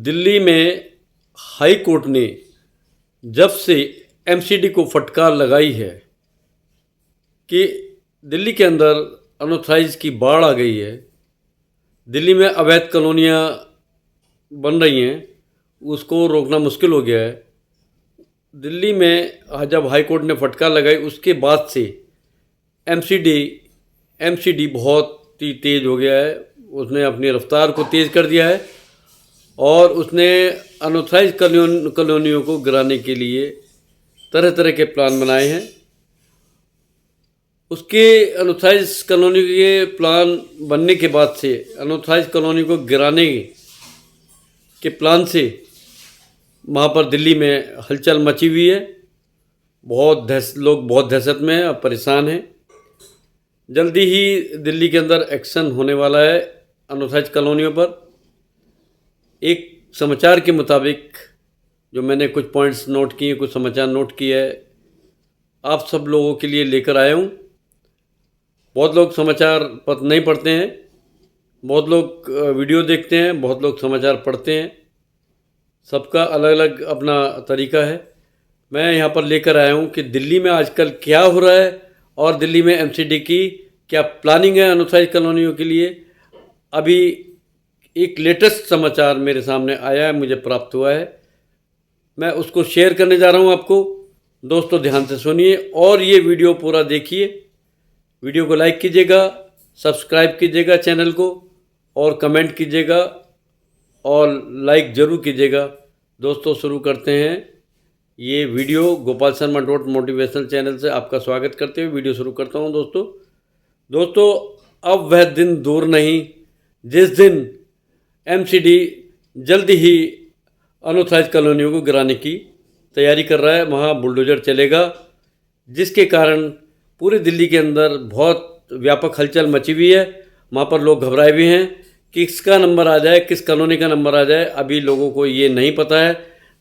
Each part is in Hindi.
दिल्ली में हाई कोर्ट ने जब से एमसीडी को फटकार लगाई है कि दिल्ली के अंदर अनऑथराइज की बाढ़ आ गई है, दिल्ली में अवैध कॉलोनियाँ बन रही हैं, उसको रोकना मुश्किल हो गया है। दिल्ली में जब हाई कोर्ट ने फटकार लगाई उसके बाद से एमसीडी बहुत ही तेज़ हो गया है। उसने अपनी रफ्तार को तेज़ कर दिया है और उसने अनऑथराइज कॉलोनियों को गिराने के लिए तरह तरह के प्लान बनाए हैं। उसके अनऑथराइज कॉलोनी के प्लान बनने के बाद से अनऑथराइज कॉलोनी को गिराने के प्लान से वहाँ पर दिल्ली में हलचल मची हुई है। लोग बहुत दहशत में हैं और परेशान हैं। जल्दी ही दिल्ली के अंदर एक्शन होने वाला है अनऑथराइज कॉलोनियों पर। एक समाचार के मुताबिक जो मैंने कुछ पॉइंट्स नोट किए, कुछ समाचार नोट किए है, आप सब लोगों के लिए लेकर आया हूँ। बहुत लोग समाचार पत्र नहीं पढ़ते हैं, बहुत लोग वीडियो देखते हैं, बहुत लोग समाचार पढ़ते हैं। सबका अलग अलग अपना तरीका है। मैं यहाँ पर लेकर आया हूँ कि दिल्ली में आजकल क्या हो रहा है और दिल्ली में एमसीडी की क्या प्लानिंग है अनऑथराइज कॉलोनियों के लिए। अभी एक लेटेस्ट समाचार मेरे सामने आया है, मुझे प्राप्त हुआ है, मैं उसको शेयर करने जा रहा हूँ आपको। दोस्तों ध्यान से सुनिए और ये वीडियो पूरा देखिए। वीडियो को लाइक कीजिएगा, सब्सक्राइब कीजिएगा चैनल को और कमेंट कीजिएगा और लाइक ज़रूर कीजिएगा। दोस्तों शुरू करते हैं ये video. Gopal Sharma motivational channel से आपका स्वागत करते हुए वीडियो शुरू करता हूं। दोस्तों अब वह दिन दूर नहीं जिस दिन एमसीडी जल्दी ही अनऑथराइज कॉलोनियों को गिराने की तैयारी कर रहा है। वहाँ बुलडोजर चलेगा जिसके कारण पूरे दिल्ली के अंदर बहुत व्यापक हलचल मची हुई है। वहाँ पर लोग घबराए भी हैं कि किसका नंबर आ जाए, किस कॉलोनी का नंबर आ जाए, अभी लोगों को ये नहीं पता है।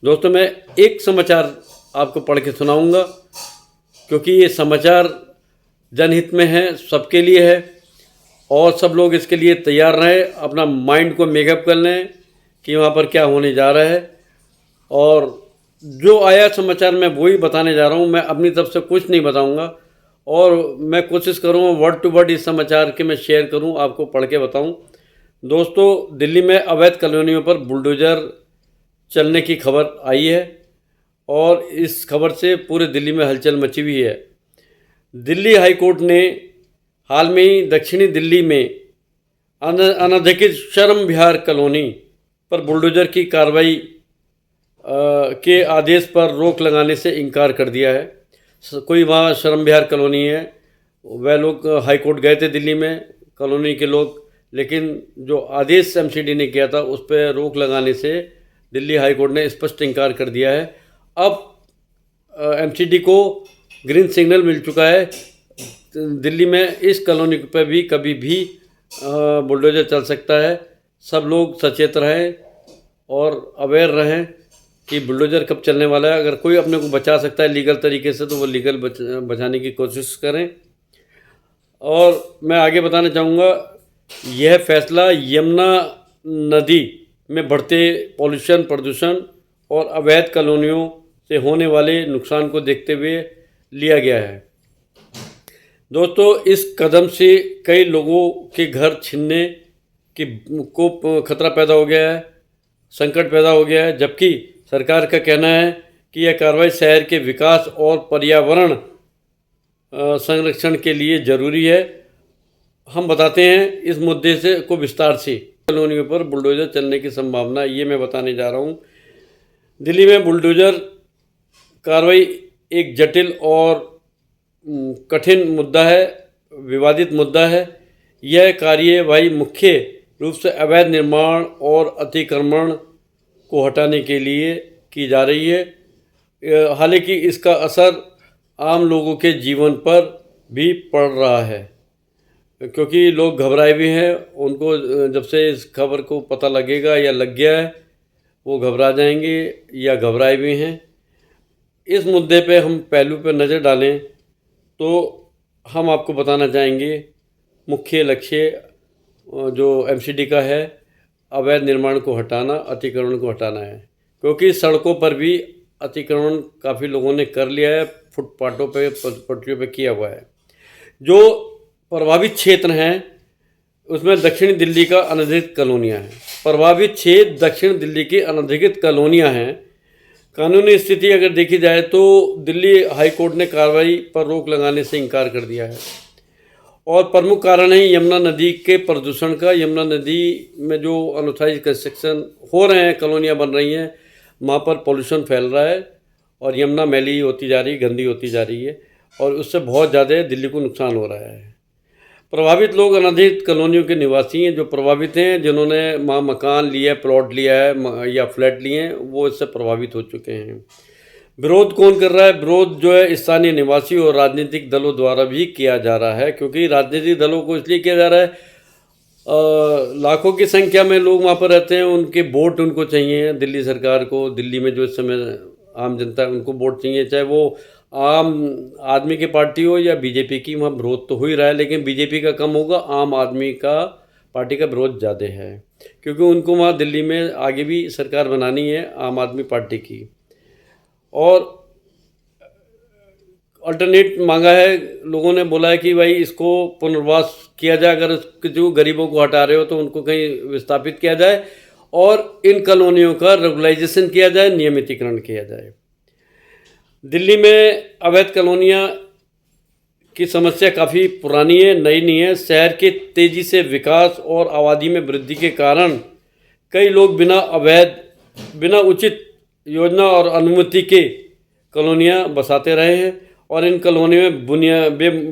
दोस्तों मैं एक समाचार आपको पढ़ के सुनाऊंगा क्योंकि ये समाचार जनहित में है, सबके लिए है और सब लोग इसके लिए तैयार रहें, अपना माइंड को मेकअप कर लें कि वहाँ पर क्या होने जा रहा है। और जो आया समाचार मैं वही बताने जा रहा हूँ, मैं अपनी तरफ से कुछ नहीं बताऊँगा और मैं कोशिश करूँगा वर्ड टू वर्ड इस समाचार के मैं शेयर करूँ, आपको पढ़ के बताऊँ। दोस्तों दिल्ली में अवैध कॉलोनियों पर बुलडोज़र चलने की खबर आई है और इस खबर से पूरे दिल्ली में हलचल मची हुई है। दिल्ली हाई कोर्ट ने हाल में ही दक्षिणी दिल्ली में अनधिकृत श्रम विहार कॉलोनी पर बुलडोज़र की कार्रवाई के आदेश पर रोक लगाने से इनकार कर दिया है। कोई वहाँ श्रम विहार कॉलोनी है, वह लोग हाई कोर्ट गए थे दिल्ली में, कॉलोनी के लोग, लेकिन जो आदेश एमसीडी ने किया था उस पर रोक लगाने से दिल्ली हाई कोर्ट ने स्पष्ट इनकार कर दिया है। अब एमसीडी को ग्रीन सिग्नल मिल चुका है। दिल्ली में इस कॉलोनी पर भी कभी भी बुलडोजर चल सकता है। सब लोग सचेत रहें और अवेयर रहें कि बुलडोजर कब चलने वाला है। अगर कोई अपने को बचा सकता है लीगल तरीके से तो वो लीगल बचाने की कोशिश करें। और मैं आगे बताना चाहूँगा, यह फैसला यमुना नदी में बढ़ते पॉल्यूशन, प्रदूषण और अवैध कॉलोनियों से होने वाले नुकसान को देखते हुए लिया गया है। दोस्तों इस कदम से कई लोगों के घर छीनने को खतरा पैदा हो गया है, संकट पैदा हो गया है, जबकि सरकार का कहना है कि यह कार्रवाई शहर के विकास और पर्यावरण संरक्षण के लिए ज़रूरी है। हम बताते हैं इस मुद्दे से को विस्तार से। कॉलोनियों पर बुलडोज़र चलने की संभावना ये मैं बताने जा रहा हूँ। दिल्ली में बुलडोज़र कार्रवाई एक जटिल और कठिन मुद्दा है, विवादित मुद्दा है। यह कार्यवाही मुख्य रूप से अवैध निर्माण और अतिक्रमण को हटाने के लिए की जा रही है। हालांकि इसका असर आम लोगों के जीवन पर भी पड़ रहा है क्योंकि लोग घबराए भी हैं। उनको जब से इस खबर को पता लगेगा या लग गया है वो घबरा जाएंगे या घबराए भी हैं। इस मुद्दे पे हम पहलू पे नज़र डालें तो हम आपको बताना चाहेंगे मुख्य लक्ष्य जो एमसीडी का है अवैध निर्माण को हटाना, अतिक्रमण को हटाना है, क्योंकि सड़कों पर भी अतिक्रमण काफ़ी लोगों ने कर लिया है, फुटपाथों पे, पटरियों पे किया हुआ है। जो प्रभावित क्षेत्र हैं उसमें दक्षिणी दिल्ली का अनधिकृत कॉलोनियाँ हैं। प्रभावित क्षेत्र दक्षिण दिल्ली की अनधिकृत कॉलोनियाँ हैं। कानूनी स्थिति अगर देखी जाए तो दिल्ली हाई कोर्ट ने कार्रवाई पर रोक लगाने से इनकार कर दिया है, और प्रमुख कारण है यमुना नदी के प्रदूषण का। यमुना नदी में जो अनऑथराइज्ड कंस्ट्रक्शन हो रहे हैं, कॉलोनियाँ बन रही हैं, वहाँ पर पोल्यूशन फैल रहा है और यमुना मैली होती जा रही है, गंदी होती जा रही है, और उससे बहुत ज़्यादा दिल्ली को नुकसान हो रहा है। प्रभावित लोग अनधिकृत कॉलोनियों के निवासी हैं। जो प्रभावित हैं, जिन्होंने वहाँ मकान लिया है, प्लॉट लिया है या फ्लैट लिए हैं, वो इससे प्रभावित हो चुके हैं। विरोध कौन कर रहा है? विरोध जो है स्थानीय निवासी और राजनीतिक दलों द्वारा भी किया जा रहा है, क्योंकि राजनीतिक दलों को इसलिए किया जा रहा है, लाखों की संख्या में लोग वहाँ पर रहते हैं, उनके वोट उनको चाहिए। दिल्ली सरकार को, दिल्ली में जो इस समय आम जनता है उनको वोट चाहिए, चाहे वो आम आदमी की पार्टी हो या बीजेपी की। वहाँ विरोध तो हो ही रहा है, लेकिन बीजेपी का कम होगा, आम आदमी का पार्टी का विरोध ज़्यादा है, क्योंकि उनको वहाँ दिल्ली में आगे भी सरकार बनानी है आम आदमी पार्टी की। और अल्टरनेट मांगा है, लोगों ने बोला है कि भाई इसको पुनर्वास किया जाए, अगर जो गरीबों को हटा रहे हो तो उनको कहीं विस्थापित किया जाए, और इन कॉलोनियों का रेगुलाइजेशन किया जाए, नियमितीकरण किया जाए। दिल्ली में अवैध कॉलोनियाँ की समस्या काफ़ी पुरानी है, नई नहीं है। शहर के तेज़ी से विकास और आबादी में वृद्धि के कारण कई लोग बिना उचित योजना और अनुमति के कॉलोनियाँ बसाते रहे हैं, और इन कॉलोनियों में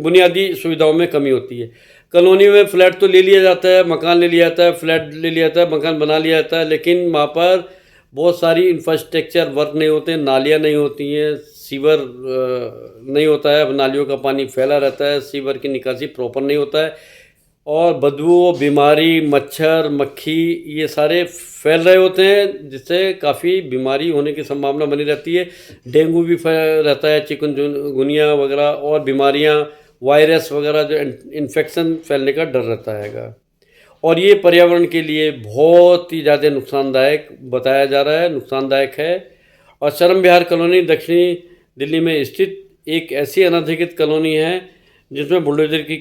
बुनियादी सुविधाओं में कमी होती है। कॉलोनियों में फ्लैट तो ले लिया जाता है, मकान ले लिया जाता है, फ्लैट ले लिया जाता है, मकान बना लिया जाता है, लेकिन वहाँ पर बहुत सारी इंफ्रास्ट्रक्चर वर्क नहीं होते हैं, नालियाँ नहीं होती हैं, सीवर नहीं होता है, नालियों का पानी फैला रहता है, सीवर की निकासी प्रॉपर नहीं होता है, और बदबू, बीमारी, मच्छर, मक्खी ये सारे फैल रहे होते हैं, जिससे काफ़ी बीमारी होने की संभावना बनी रहती है। डेंगू भी रहता है, चिकनगुनिया वगैरह और बीमारियां, वायरस वगैरह जो इन्फेक्शन फैलने का डर रहता है, और ये पर्यावरण के लिए बहुत ही ज़्यादा नुकसानदायक बताया जा रहा है, नुकसानदायक है। और शर्म विहार कॉलोनी दक्षिणी दिल्ली में स्थित एक ऐसी अनधिकृत कॉलोनी है जिसमें बुलडोजर की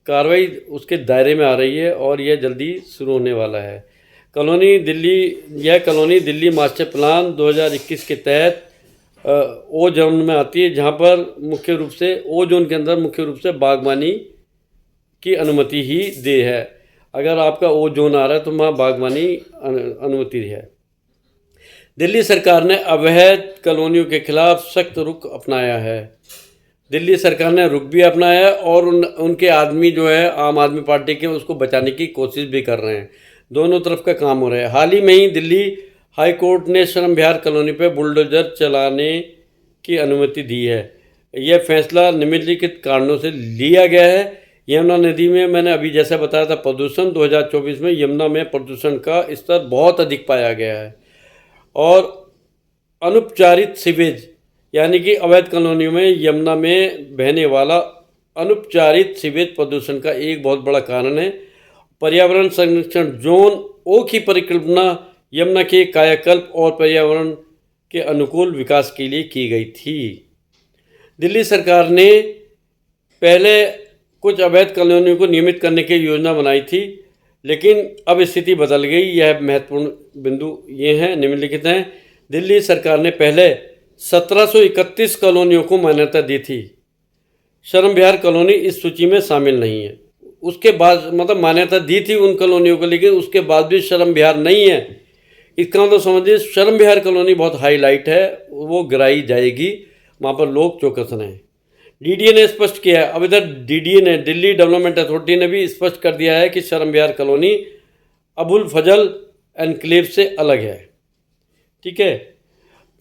कार्रवाई उसके दायरे में आ रही है, और यह जल्दी शुरू होने वाला है। यह कॉलोनी दिल्ली मास्टर प्लान 2021 के तहत ओ जोन में आती है, जहां पर मुख्य रूप से ओ जोन के अंदर मुख्य रूप से बागवानी की अनुमति ही दे है। अगर आपका ओ जोन आ रहा है तो वहाँ बागवानी अनुमति है। दिल्ली सरकार ने अवैध कॉलोनियों के खिलाफ सख्त रुख अपनाया है। दिल्ली सरकार ने रुख भी अपनाया है, और उनके आदमी जो है आम आदमी पार्टी के, उसको बचाने की कोशिश भी कर रहे हैं। दोनों तरफ का काम हो रहा है। हाल ही में ही दिल्ली हाई कोर्ट ने शर्म विहार कॉलोनी पर बुलडोजर चलाने की अनुमति दी है। यह फैसला निम्नलिखित कारणों से लिया गया है। यमुना नदी में मैंने अभी जैसा बताया था, प्रदूषण 2024 में यमुना में प्रदूषण का स्तर बहुत अधिक पाया गया है, और अनुपचारित सीवेज यानी कि अवैध कॉलोनियों में यमुना में बहने वाला अनुपचारित सीवेज प्रदूषण का एक बहुत बड़ा कारण है। पर्यावरण संरक्षण जोन ओ की परिकल्पना यमुना के कायाकल्प और पर्यावरण के अनुकूल विकास के लिए की गई थी। दिल्ली सरकार ने पहले कुछ अवैध कॉलोनियों को नियमित करने की योजना बनाई थी, लेकिन अब स्थिति बदल गई। यह महत्वपूर्ण बिंदु ये हैं, निम्नलिखित हैं। दिल्ली सरकार ने पहले 1731 कॉलोनियों को मान्यता दी थी। शर्म विहार कॉलोनी इस सूची में शामिल नहीं है। उसके बाद मतलब मान्यता दी थी उन कॉलोनियों को, लेकिन उसके बाद भी शर्म विहार नहीं है। इसका मतलब समझिए, शर्म विहार कॉलोनी बहुत हाईलाइट है, वो गिराई जाएगी, वहाँ पर लोग चौकस रहें। डीडीए ने स्पष्ट किया है, अब इधर डीडीए ने, दिल्ली डेवलपमेंट अथॉरिटी ने भी स्पष्ट कर दिया है कि शर्म विहार कॉलोनी अबुल फजल एनक्लेव से अलग है। ठीक है।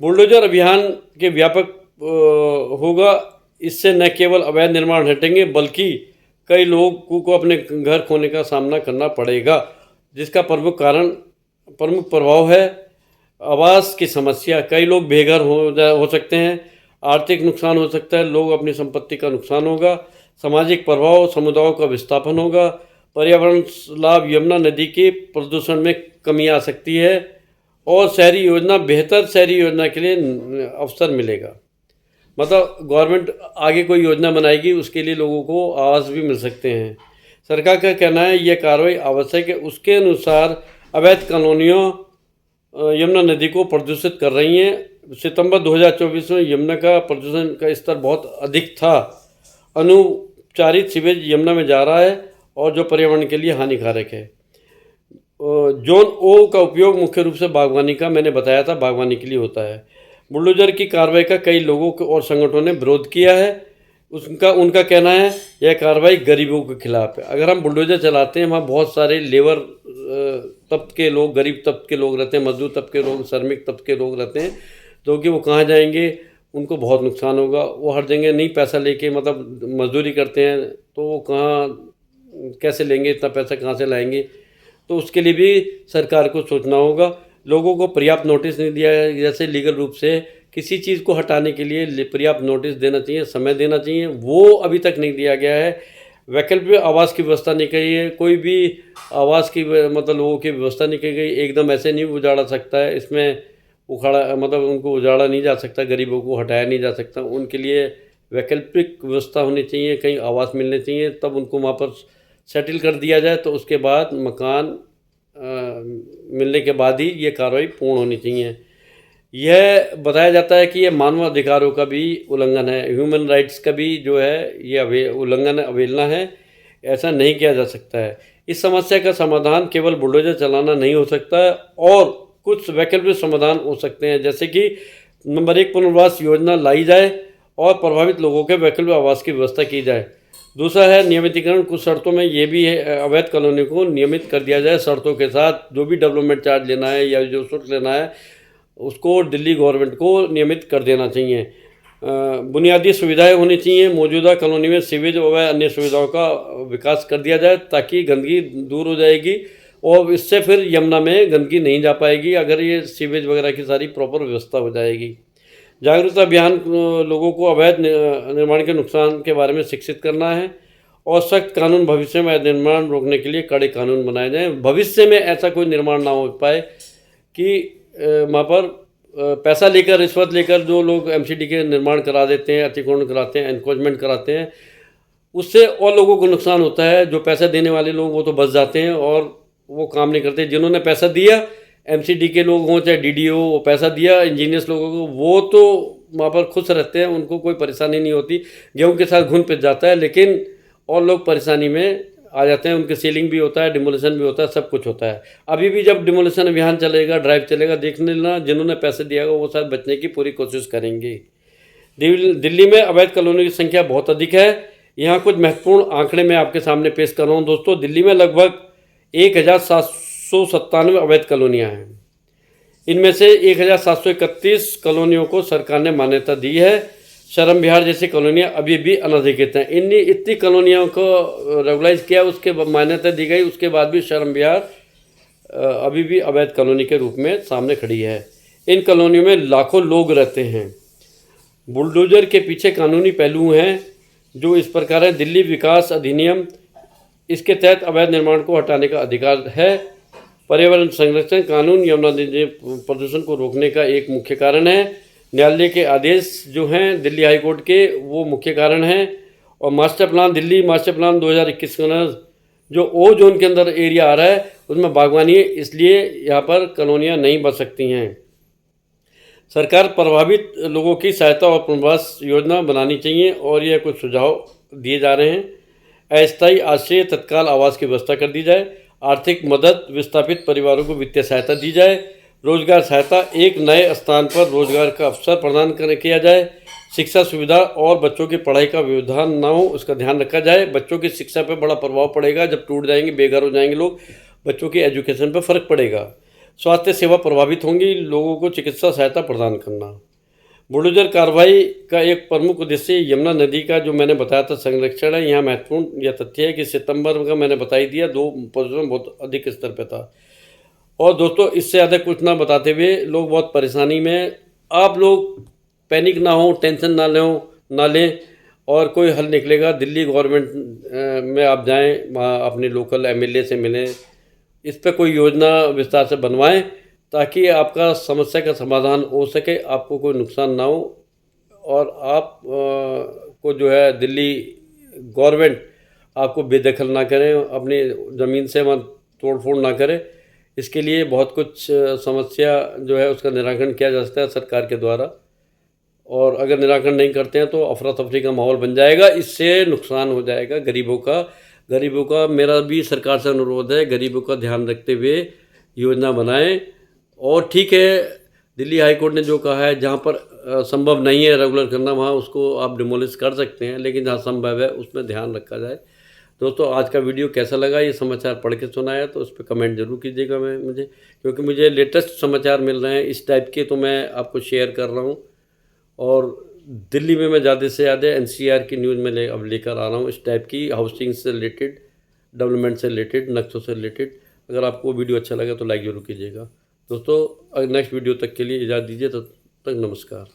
बुलडोजर अभियान के व्यापक होगा। इससे न केवल अवैध निर्माण हटेंगे, बल्कि कई लोगों को अपने घर खोने का सामना करना पड़ेगा, जिसका प्रमुख प्रभाव है आवास की समस्या। कई लोग बेघर हो सकते हैं, आर्थिक नुकसान हो सकता है, लोग अपनी संपत्ति का नुकसान होगा, सामाजिक प्रभाव, समुदायों का विस्थापन होगा, पर्यावरण लाभ यमुना नदी के प्रदूषण में कमी आ सकती है और शहरी योजना बेहतर शहरी योजना के लिए अवसर मिलेगा। मतलब गवर्नमेंट आगे कोई योजना बनाएगी, उसके लिए लोगों को आवास भी मिल सकते हैं। सरकार का कहना है यह कार्रवाई आवश्यक है। उसके अनुसार अवैध कॉलोनियों यमुना नदी को प्रदूषित कर रही हैं। सितंबर 2024 में यमुना का प्रदूषण का स्तर बहुत अधिक था। अनुपचारित सीवेज यमुना में जा रहा है और जो पर्यावरण के लिए हानिकारक है। जोन ओ का उपयोग मुख्य रूप से बागवानी का, मैंने बताया था, बागवानी के लिए होता है। बुलडोजर की कार्रवाई का कई लोगों और संगठनों ने विरोध किया है। उनका कहना है यह कार्रवाई गरीबों के खिलाफ है। अगर हम बुलडोजर चलाते हैं, वहाँ बहुत सारे लेबर तबके के लोग, गरीब तबके के लोग रहते हैं, मजदूर तबके के लोग, श्रमिक तबके के लोग रहते हैं, तो कि वो कहाँ जाएंगे, उनको बहुत नुकसान होगा। वो हर जगह नहीं पैसा लेके, मतलब मजदूरी करते हैं, तो वो कहाँ कैसे लेंगे, इतना पैसा कहाँ से लाएंगे। तो उसके लिए भी सरकार को सोचना होगा। लोगों को पर्याप्त नोटिस नहीं दिया है, जैसे लीगल रूप से किसी चीज़ को हटाने के लिए पर्याप्त नोटिस देना चाहिए, समय देना चाहिए, वो अभी तक नहीं दिया गया है। वैकल्पिक आवास की व्यवस्था नहीं की है, कोई भी आवास की मतलब लोगों की व्यवस्था नहीं की गई। एकदम ऐसे नहीं उजाड़ा सकता है, इसमें उखाड़ा मतलब उनको उजाड़ा नहीं जा सकता, गरीबों को हटाया नहीं जा सकता। उनके लिए वैकल्पिक व्यवस्था होनी चाहिए, कहीं आवास मिलने चाहिए, तब उनको वहाँ पर सेटल कर दिया जाए। तो उसके बाद मकान मिलने के बाद ही ये कार्रवाई पूर्ण होनी चाहिए। यह बताया जाता है कि यह मानव अधिकारों का भी उल्लंघन है, ह्यूमन राइट्स का भी जो है ये उल्लंघन, अवहेलना है। ऐसा नहीं किया जा सकता है। इस समस्या का समाधान केवल बुलडोजर चलाना नहीं हो सकता है और कुछ वैकल्पिक समाधान हो सकते हैं, जैसे कि नंबर 1 पुनर्वास योजना लाई जाए और प्रभावित लोगों के वैकल्पिक आवास की व्यवस्था की जाए। दूसरा है नियमितीकरण। कुछ शर्तों में ये भी है, अवैध कॉलोनी को नियमित कर दिया जाए शर्तों के साथ। जो भी डेवलपमेंट चार्ज लेना है या जो शुल्क लेना है, उसको दिल्ली गवर्नमेंट को नियमित कर देना चाहिए। बुनियादी सुविधाएं होनी चाहिए। मौजूदा कॉलोनी में सीवेज व अन्य सुविधाओं का विकास कर दिया जाए ताकि गंदगी दूर हो जाएगी और इससे फिर यमुना में गंदगी नहीं जा पाएगी, अगर ये सीवेज वगैरह की सारी प्रॉपर व्यवस्था हो जाएगी। जागरूकता अभियान, लोगों को अवैध निर्माण के नुकसान के बारे में शिक्षित करना है और सख्त कानून, भविष्य में अवैध निर्माण रोकने के लिए कड़े कानून बनाए जाएँ। भविष्य में ऐसा कोई निर्माण ना हो पाए कि वहाँ पर पैसा लेकर, रिश्वत लेकर जो लोग एमसीडी के निर्माण करा देते हैं, अतिक्रमण कराते हैं, एनक्रोचमेंट कराते हैं, उससे और लोगों को नुकसान होता है। जो पैसा देने वाले लोग वो तो बच जाते हैं और वो काम नहीं करते। जिन्होंने पैसा दिया, एमसीडी के लोग हों चाहे डीडीओ, वो पैसा दिया इंजीनियर्स लोगों को, वो तो वहाँ पर खुश रहते हैं, उनको कोई परेशानी नहीं होती। गेहूँ के साथ घुन पिस जाता है, लेकिन और लोग परेशानी में आ जाते हैं। उनके सीलिंग भी होता है, डिमोलिशन भी होता है, सब कुछ होता है। अभी भी जब डिमोलिशन अभियान चलेगा, ड्राइव चलेगा, देखने लेना, जिन्होंने पैसे दिया होगा वो शायद बचने की पूरी कोशिश करेंगे। दिल्ली में अवैध कॉलोनी की संख्या बहुत अधिक है। यहाँ कुछ महत्वपूर्ण आंकड़े मैं आपके सामने पेश कर रहा हूँ। दोस्तों, दिल्ली में लगभग 1797 अवैध कॉलोनियाँ हैं। इनमें से 1731 कॉलोनियों को सरकार ने मान्यता दी है। शर्म विहार जैसी कॉलोनियाँ अभी भी अनधिकृत हैं। इतनी कॉलोनियों को रेगुलाइज किया, उसके मान्यता दी गई, उसके बाद भी शर्म विहार अभी भी अवैध कॉलोनी के रूप में सामने खड़ी है। इन कॉलोनियों में लाखों लोग रहते हैं। बुलडोजर के पीछे कानूनी पहलू हैं जो इस प्रकार है। दिल्ली विकास अधिनियम, इसके तहत अवैध निर्माण को हटाने का अधिकार है। पर्यावरण संरक्षण कानून यमुना नदी प्रदूषण को रोकने का एक मुख्य कारण है। न्यायालय के आदेश जो हैं दिल्ली हाई कोर्ट के, वो मुख्य कारण हैं। और master plan, Delhi master plan 2021 का जो ओ जोन के अंदर एरिया आ रहा है, उसमें बागवानी है, इसलिए यहाँ पर कॉलोनियाँ नहीं बन सकती हैं। सरकार प्रभावित लोगों की सहायता और पुनर्वास योजना बनानी चाहिए और यह कुछ सुझाव दिए जा रहे हैं। अस्थायी आश्रय, तत्काल आवास की व्यवस्था कर दी जाए। आर्थिक मदद, विस्थापित परिवारों को वित्तीय सहायता दी जाए। रोजगार सहायता, एक नए स्थान पर रोजगार का अवसर प्रदान किया जाए। शिक्षा सुविधा और बच्चों की पढ़ाई का व्यवधान ना हो, उसका ध्यान रखा जाए। बच्चों की शिक्षा पर बड़ा प्रभाव पड़ेगा। जब टूट जाएंगे, बेघर हो जाएंगे लोग, बच्चों की एजुकेशन पर फ़र्क पड़ेगा। स्वास्थ्य सेवा प्रभावित होंगी, लोगों को चिकित्सा सहायता प्रदान करना। बुलडोजर कार्रवाई का एक प्रमुख उद्देश्य यमुना नदी का, जो मैंने बताया था, संरक्षण है। यहाँ महत्वपूर्ण यह तथ्य है कि सितंबर का मैंने बता ही दिया, 2 प्रदूषण बहुत अधिक स्तर पर था। और दोस्तों, इससे ज़्यादा कुछ ना बताते हुए लोग बहुत परेशानी में, आप लोग पैनिक ना हो, टेंशन ना लें और कोई हल निकलेगा। दिल्ली गवर्नमेंट में आप जाएं, वहाँ अपने लोकल एमएलए से मिलें, इस पर कोई योजना विस्तार से बनवाएं ताकि आपका समस्या का समाधान हो सके, आपको कोई नुकसान ना हो और आप को जो है दिल्ली गवर्नमेंट आपको बेदखल ना करें, अपनी ज़मीन से वहाँ तोड़ फोड़ ना करे। इसके लिए बहुत कुछ समस्या जो है उसका निराकरण किया जा सकता है सरकार के द्वारा, और अगर निराकरण नहीं करते हैं तो अफरा तफरी का माहौल बन जाएगा। इससे नुकसान हो जाएगा गरीबों का मेरा भी सरकार से अनुरोध है, गरीबों का ध्यान रखते हुए योजना बनाएं। और ठीक है, दिल्ली हाई कोर्ट ने जो कहा है, जहाँ पर संभव नहीं है रेगुलर करना वहाँ उसको आप डिमोलिश कर सकते हैं, लेकिन जहाँ संभव है उसमें ध्यान रखा जाए। दोस्तों, आज का वीडियो कैसा लगा, ये समाचार पढ़ के सुनाया तो उस पर कमेंट जरूर कीजिएगा मुझे, क्योंकि मुझे लेटेस्ट समाचार मिल रहे हैं इस टाइप के, तो मैं आपको शेयर कर रहा हूँ। और दिल्ली में मैं ज़्यादा से ज़्यादा एनसीआर की न्यूज़ में अब लेकर आ रहा हूँ, इस टाइप की हाउसिंग से रिलेटेड, डेवलपमेंट से रिलेटेड, नक्शों से रिलेटेड। अगर आपको वीडियो अच्छा लगा तो लाइक ज़रूर कीजिएगा। दोस्तों, नेक्स्ट वीडियो तक के लिए इजाज़त दीजिए, तब तक नमस्कार।